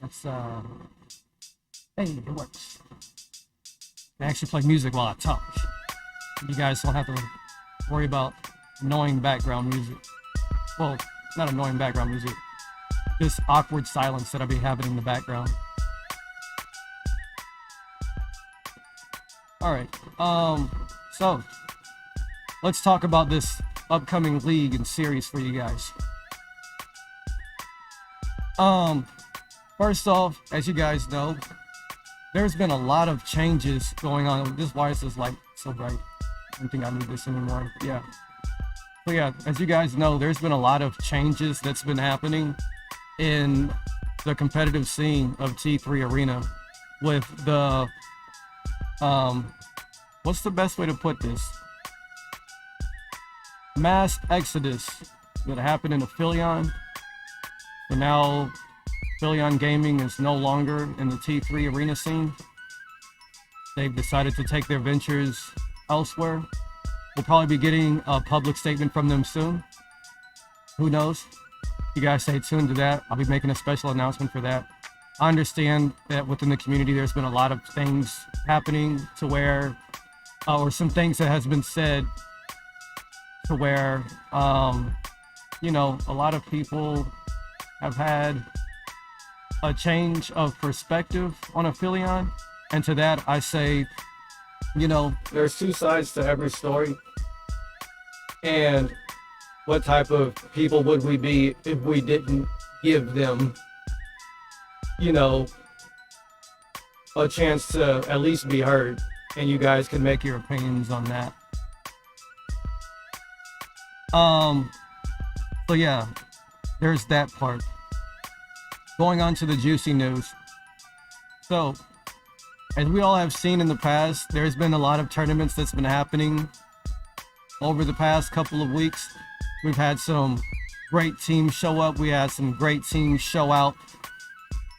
That's hey, it works. I actually play music while I talk. You guys don't have to worry about annoying background music. Well, not annoying background music, just awkward silence that I'll be having in the background. All right, so let's talk about this upcoming league and series for you guys. First off, as you guys know, there's been a lot of changes going on. Why is this light so bright? I don't think I need this anymore. Yeah. So yeah, as you guys know, there's been a lot of changes that's been happening in the competitive scene of T3 Arena with the, what's the best way to put this? Mass exodus that happened in Aphelion. So now Aphelion Gaming is no longer in the T3 Arena scene. They've decided to take their ventures elsewhere. We'll probably be getting a public statement from them soon. Who knows? You guys stay tuned to that. I'll be making a special announcement for that. I understand that within the community, there's been a lot of things happening to where, or some things that has been said to where, you know, a lot of people have had a change of perspective on Aphelion. And to that, I say, you know, there's two sides to every story. And what type of people would we be if we didn't give them, you know, a chance to at least be heard? And you guys can make your opinions on that. So yeah, there's that part. Going on to the juicy news. So, as we all have seen in the past, there's been a lot of tournaments that's been happening over the past couple of weeks. We've had some great teams show up. We had some great teams show out.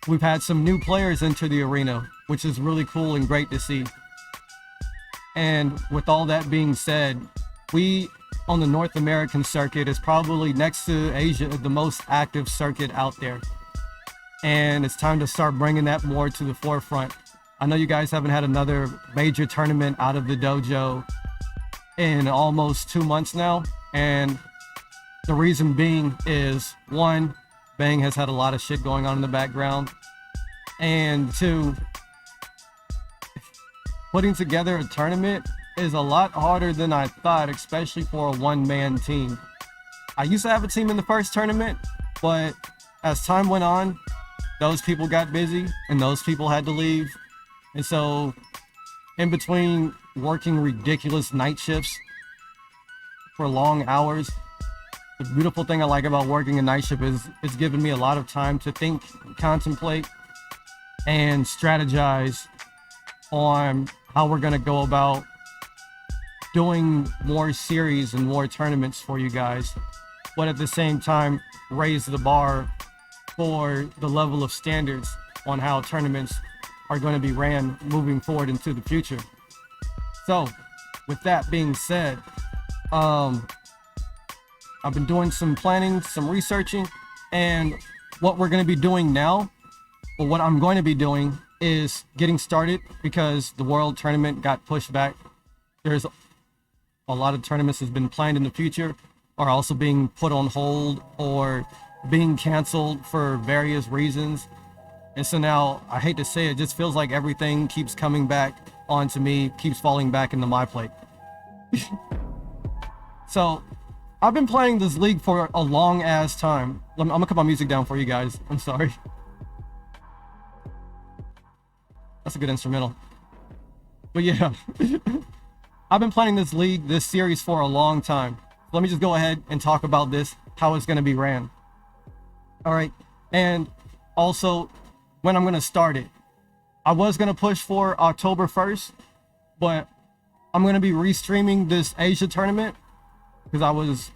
We've had some new players enter the arena, which is really cool and great to see. And with all that being said, we on the North American circuit is probably next to Asia, the most active circuit out there. And it's time to start bringing that more to the forefront. I know you guys haven't had another major tournament out of the dojo in almost 2 months now. And the reason being is, one, Bang has had a lot of shit going on in the background. And two, putting together a tournament is a lot harder than I thought, especially for a one-man team. I used to have a team in the first tournament, but as time went on, those people got busy and those people had to leave. And so in between working ridiculous night shifts for long hours, the beautiful thing I like about working a night shift is it's given me a lot of time to think, contemplate, and strategize on how we're gonna go about doing more series and more tournaments for you guys, but at the same time raise the bar for the level of standards on how tournaments are going to be ran moving forward into the future. So with that being said, I've been doing some planning, some researching, and what we're going to be doing now, or what I'm going to be doing, is getting started because the world tournament got pushed back. There's a lot of tournaments that's been planned in the future are also being put on hold or being canceled for various reasons. And so now, I hate to say it, just feels like everything keeps coming back onto me, keeps falling back into my plate. So I've been playing this league for a long ass time. I'm gonna cut my music down for you guys. I'm sorry. That's a good instrumental. But yeah, I've been playing this league, this series for a long time. Let me just go ahead and talk about this, how it's gonna be ran. All right, and also when I'm gonna start it. I was gonna push for October 1st, but I'm gonna be restreaming this Asia tournament because I was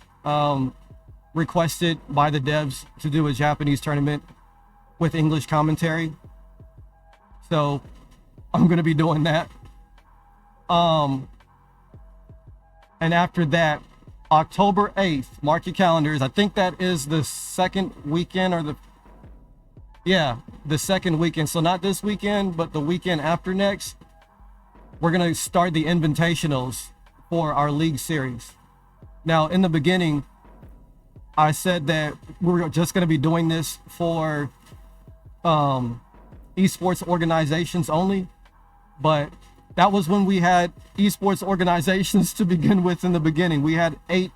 requested by the devs to do a Japanese tournament with English commentary. So I'm gonna be doing that. And after that, October 8th, mark your calendars. I think that is the second weekend or yeah, the second weekend, so not this weekend, but the weekend after next, we're going to start the Invitationals for our league series. Now, in the beginning, I said that we're just going to be doing this for esports organizations only, but that was when we had esports organizations to begin with. In the beginning, we had 8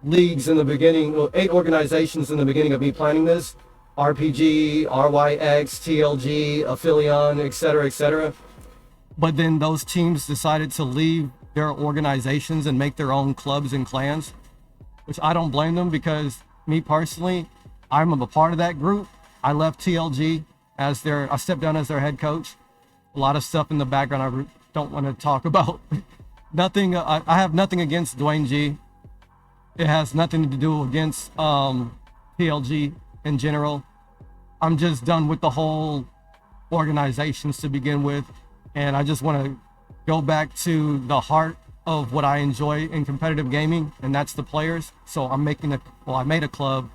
leagues in the beginning, well, 8 organizations in the beginning of me planning this: RPG, RYX, TLG, Aphelion, etc., etc. But then those teams decided to leave their organizations and make their own clubs and clans, which I don't blame them, because me personally, I'm a part of that group. I left TLG I stepped down as their head coach. A lot of stuff in the background I don't want to talk about. Nothing, I have nothing against Dwayne G. It has nothing to do against TLG in general. I'm just done with the whole organizations to begin with. And I just want to go back to the heart of what I enjoy in competitive gaming, and that's the players. So I made a club.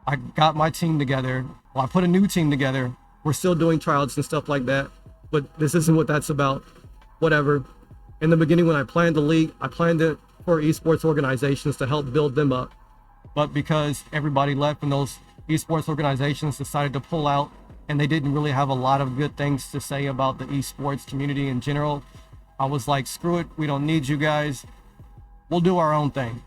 I got my team together. Well, I put a new team together. We're still doing tryouts and stuff like that, but this isn't what that's about. Whatever. In the beginning, when I planned the league, I planned it for esports organizations to help build them up. But because everybody left and those esports organizations decided to pull out, and they didn't really have a lot of good things to say about the esports community in general, I was like, screw it, we don't need you guys. We'll do our own thing.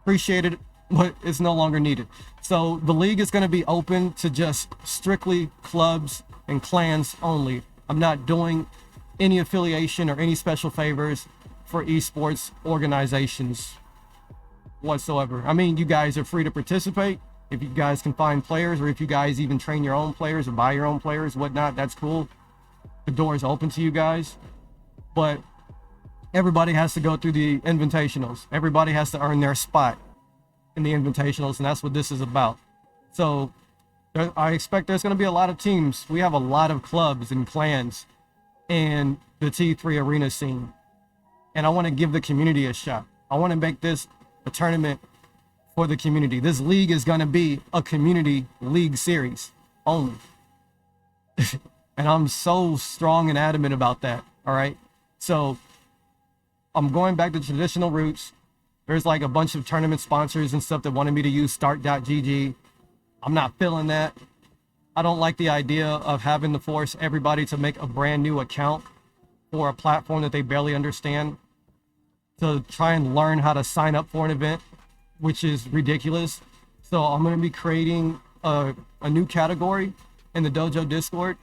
Appreciate it, but it's no longer needed. So the league is going to be open to just strictly clubs and clans only. I'm not doing any affiliation or any special favors for esports organizations whatsoever. I mean, you guys are free to participate. If you guys can find players, or if you guys even train your own players or buy your own players, whatnot, that's cool. The door is open to you guys. But everybody has to go through the Invitationals. Everybody has to earn their spot in the Invitationals, and that's what this is about. So I expect there's going to be a lot of teams. We have a lot of clubs and clans in the T3 arena scene. And I want to give the community a shot. I want to make this a tournament for the community. This league is going to be a community league series only. And I'm so strong and adamant about that. All right. So I'm going back to traditional roots. There's like a bunch of tournament sponsors and stuff that wanted me to use start.gg. I'm not feeling that. I don't like the idea of having to force everybody to make a brand new account for a platform that they barely understand, to try and learn how to sign up for an event, which is ridiculous. So I'm going to be creating a new category in the Dojo Discord,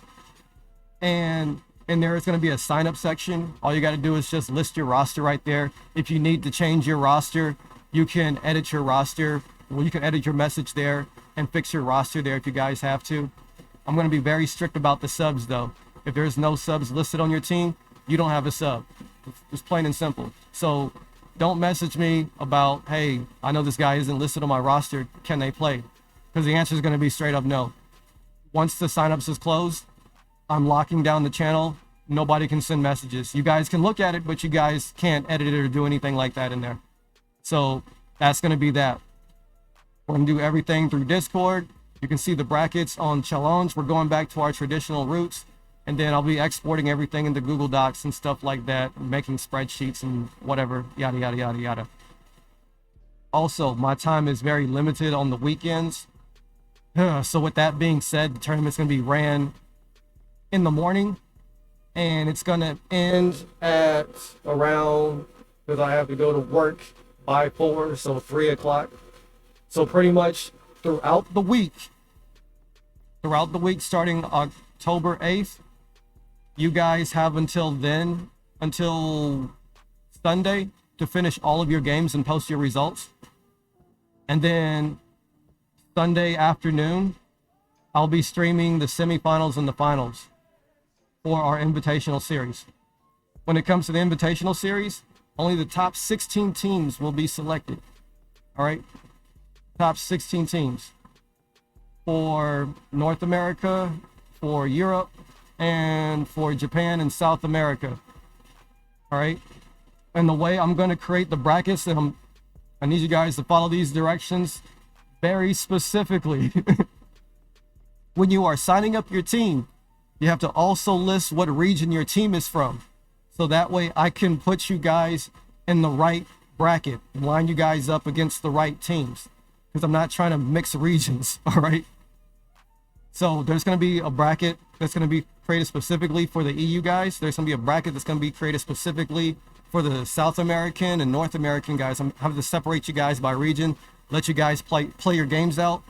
and in there is going to be a sign up section. All you got to do is just list your roster right there. If you need to change your roster, you can edit your roster. Well, you can edit your message there and fix your roster there if you guys have to. I'm going to be very strict about the subs though. If there's no subs listed on your team, you don't have a sub. It's plain and simple. So don't message me about, hey, I know this guy isn't listed on my roster, can they play? Because the answer is going to be straight up no. Once the signups is closed, I'm locking down the channel. Nobody can send messages. You guys can look at it, but you guys can't edit it or do anything like that in there. So that's going to be that. We're going to do everything through Discord. You can see the brackets on Challenge. We're going back to our traditional roots. And then I'll be exporting everything into Google Docs and stuff like that, making spreadsheets and whatever, yada, yada, yada, yada. Also, my time is very limited on the weekends. So with that being said, the tournament's going to be ran in the morning, and it's going to end at around, because I have to go to work by 4, so 3 o'clock. So pretty much throughout the week, starting October 8th, you guys have until then, until Sunday, to finish all of your games and post your results. And then Sunday afternoon, I'll be streaming the semifinals and the finals for our Invitational series. When it comes to the Invitational series, only the top 16 teams will be selected. All right? Top 16 teams for North America, for Europe, and for Japan and South America. All right? And the way I'm going to create the brackets, and I need you guys to follow these directions very specifically. when you are signing up your team, you have to also list what region your team is from. So that way I can put you guys in the right bracket, line you guys up against the right teams, because I'm not trying to mix regions, all right? So there's going to be a bracket that's going to be created specifically for the EU guys. There's going to be a bracket that's going to be created specifically for the South American and North American guys. I'm having to separate you guys by region, let you guys play your games out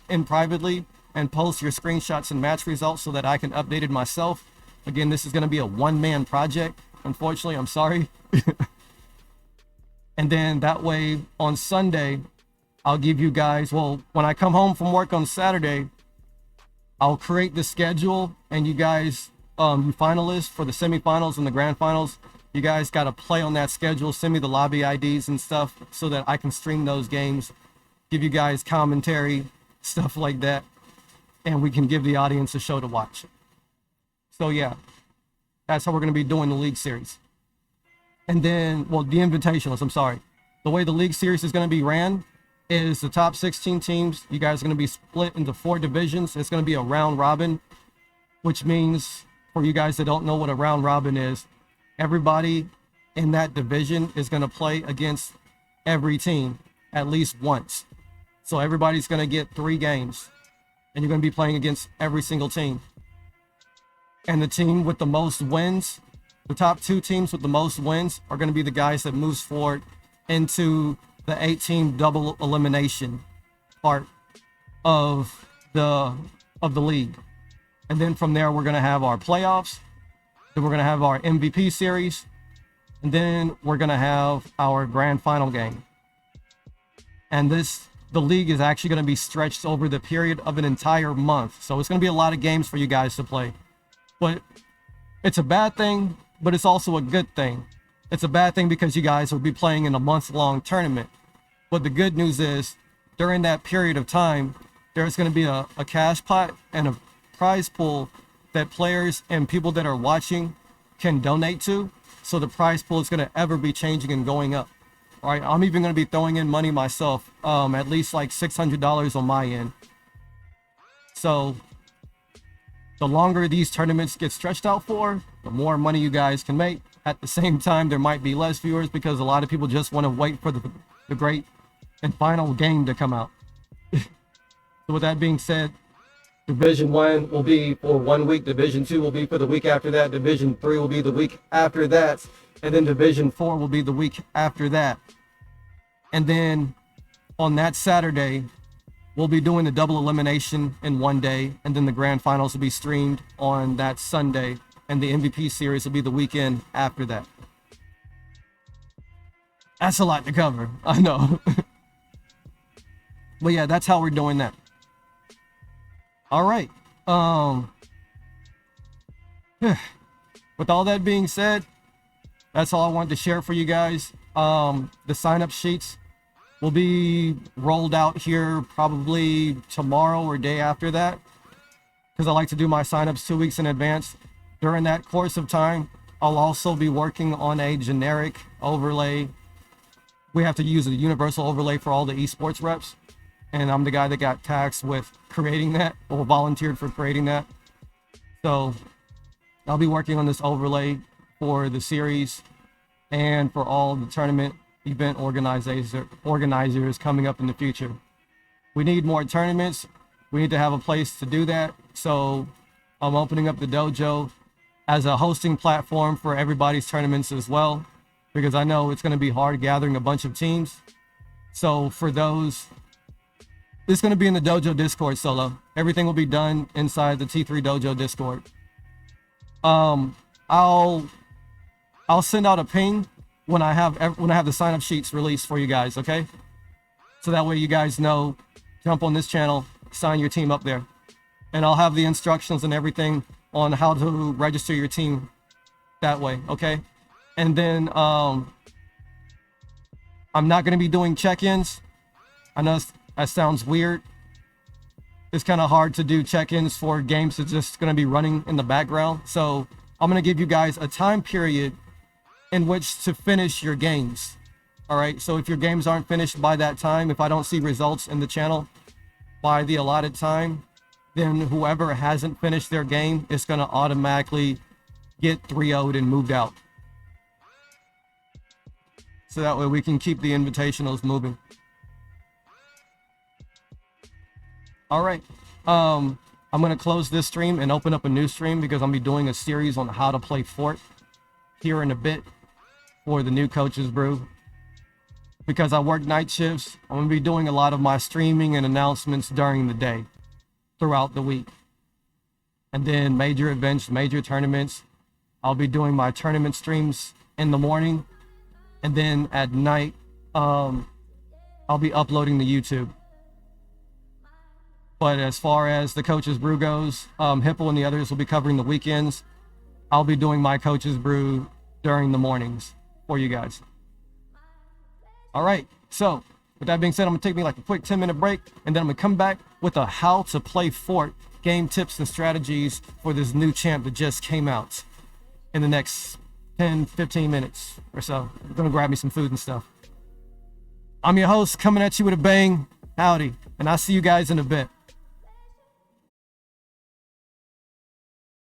in privately, and post your screenshots and match results so that I can update it myself. Again, this is going to be a one-man project. Unfortunately, I'm sorry. And then that way on Sunday, I'll give you guys, well, when I come home from work on Saturday, I'll create the schedule, and you guys, you finalists for the semifinals and the grand finals, you guys got to play on that schedule. Send me the lobby IDs and stuff so that I can stream those games, give you guys commentary, stuff like that, and we can give the audience a show to watch. So yeah, that's how we're going to be doing the league series. And then, well, the invitationals, I'm sorry. The way the league series is going to be ran is the top 16 teams. You guys are going to be split into 4 divisions. It's going to be a round robin, which means, for you guys that don't know what a round robin is, everybody in that division is going to play against every team at least once. So everybody's going to get 3 games, and you're going to be playing against every single team. And the team with the most wins, the top 2 teams with the most wins, are going to be the guys that moves forward into the 8-team double elimination part of the league. And then from there, we're going to have our playoffs. Then we're going to have our MVP series. And then we're going to have our grand final game. And the league is actually going to be stretched over the period of an entire month. So it's going to be a lot of games for you guys to play. But it's a bad thing, but it's also a good thing. It's a bad thing because you guys will be playing in a month-long tournament. But the good news is, during that period of time, there's going to be a cash pot and a prize pool that players and people that are watching can donate to. So the prize pool is going to ever be changing and going up. All right, I'm even going to be throwing in money myself, at least like $600 on my end. So the longer these tournaments get stretched out for, the more money you guys can make. At the same time, there might be less viewers because a lot of people just want to wait for the great and final game to come out. So with that being said, Division 1 will be for 1 week, Division 2 will be for the week after that, Division 3 will be the week after that, and then Division 4 will be the week after that. And then on that Saturday, we'll be doing the double elimination in one day, and then the grand finals will be streamed on that Sunday, and the MVP series will be the weekend after that. That's a lot to cover, I know. But yeah, that's how we're doing that. All right. With all that being said, that's all I wanted to share for you guys. The sign-up sheets will be rolled out here probably tomorrow or day after that, because I like to do my sign-ups 2 weeks in advance. During that course of time, I'll also be working on a generic overlay. We have to use a universal overlay for all the esports reps, and I'm the guy that got tasked with creating that, or volunteered for creating that. So I'll be working on this overlay for the series and for all the tournament event organizers coming up in the future. We need more tournaments. We need to have a place to do that. So I'm opening up the dojo as a hosting platform for everybody's tournaments as well, because I know it's going to be hard gathering a bunch of teams. So for those, it's going to be in the dojo Discord solo. Everything will be done inside the T3 Dojo Discord. I'll send out a ping when I have the sign-up sheets released for you guys, okay? So that way you guys know, jump on this channel, sign your team up there. And I'll have the instructions and everything on how to register your team that way, okay? And then I'm not going to be doing check-ins. I know that sounds weird. It's kind of hard to do check-ins for games that's just going to be running in the background. So I'm going to give you guys a time period in which to finish your games. All right, so if your games aren't finished by that time, if I don't see results in the channel by the allotted time, then whoever hasn't finished their game is going to automatically get 3-0'd and moved out. So that way we can keep the invitationals moving. All right. I'm going to close this stream and open up a new stream because I'm going to be doing a series on how to play Fort here in a bit for the new Coaches Brew. Because I work night shifts, I'm going to be doing a lot of my streaming and announcements during the day throughout the week. And then major events, major tournaments, I'll be doing my tournament streams in the morning. And then at night, I'll be uploading to YouTube. But as far as the Coaches Brew goes, Hippo and the others will be covering the weekends. I'll be doing my Coaches Brew during the mornings for you guys. All right, so with that being said, I'm gonna take me like a quick 10-minute break, and then I'm gonna come back with a how to play Fort game tips and strategies for this new champ that just came out in the next 10-15 minutes or so. I'm gonna grab me some food and stuff. I'm your host, coming at you with a bang. Howdy, and I'll see you guys in a bit.